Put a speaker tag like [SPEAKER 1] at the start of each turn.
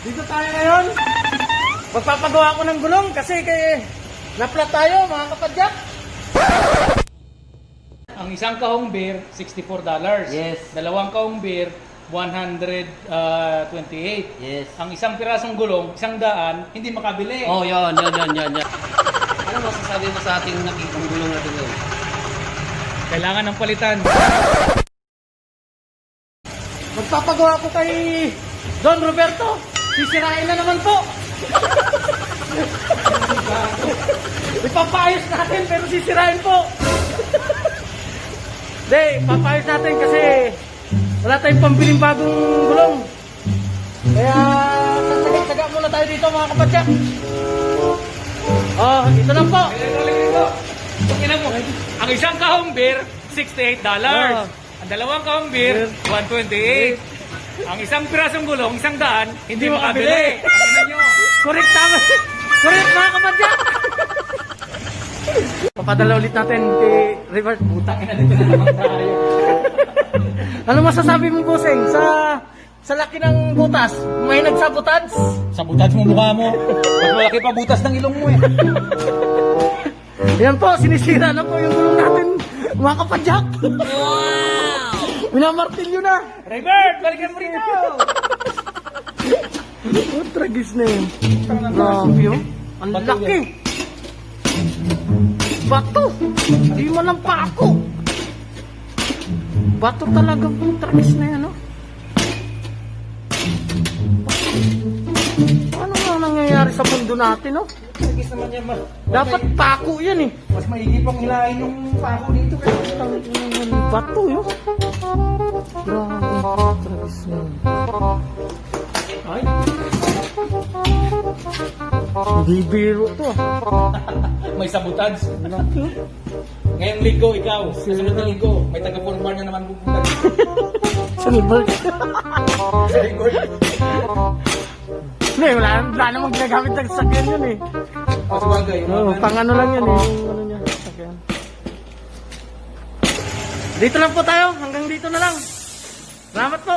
[SPEAKER 1] Dito tayo ngayon. Magpapagawa ko ng gulong kasi na-flat tayo mga kapadyak. Ang isang kahong beer, $64.
[SPEAKER 2] Yes.
[SPEAKER 1] Dalawang kahong beer, 128.
[SPEAKER 2] Yes.
[SPEAKER 1] Ang isang pirasong gulong, 100, hindi makabili.
[SPEAKER 2] Oh, yan. Ano masasabi mo sa ating nakikong gulong natin yun?
[SPEAKER 1] Kailangan ng palitan. Magpapagawa ko kay Don Roberto. Sisirain na naman po. Ipapayos natin pero sisirain po. Hindi, papayos natin kasi wala tayong pambiling bagong gulong. Kaya sasaga muna tayo dito mga kapadyak. Oh, ito lang po. Ang isang kahong beer, $68. Ang dalawang kahong beer, 128. Ang isang pirasong gulong, 100, hindi makabili. Correct, tama. Correct mga kapadyak. Papadala ulit natin kay Rivers. Butang ina dito na naman tayo. Ano masasabi mo, Bossing, sa laki ng butas? May nagsabotage?
[SPEAKER 3] Sabotage mo mukha mo. Mas malaki pa butas ng ilong mo eh.
[SPEAKER 1] Yan po, sinisira na po yung gulong natin, mga kapadyak. Wow! Minamartilyo na. Rivers, balikan mo rito. Oh, tragis na yun. Grabe yun. Ang laki. Bato. Hindi mo lang pako. Bato talaga yung tragis na yan, no? Ano nga nangyayari sa mundo natin, no?
[SPEAKER 3] Sagis naman yan,
[SPEAKER 1] Dapat pako yan, eh.
[SPEAKER 3] mas maigi pang hilain yung pako dito.
[SPEAKER 1] Bato, yun. Grabe. Tragis na yun. Ay. Hindi biro to.
[SPEAKER 3] May sabotage.
[SPEAKER 1] Laki.
[SPEAKER 3] Ngayong linggo, ikaw. Sa sunod na linggo, may taga-formal na naman pupunta dito.
[SPEAKER 1] Silver.
[SPEAKER 3] Sa record.
[SPEAKER 1] Hindi, wala namang ginagamit ng sakyan yun eh.
[SPEAKER 3] O, sabagay.
[SPEAKER 1] Oo, pang ano lang yan eh. Yung ano niya, sakyan. Dito lang po tayo. Hanggang dito na lang. Salamat po.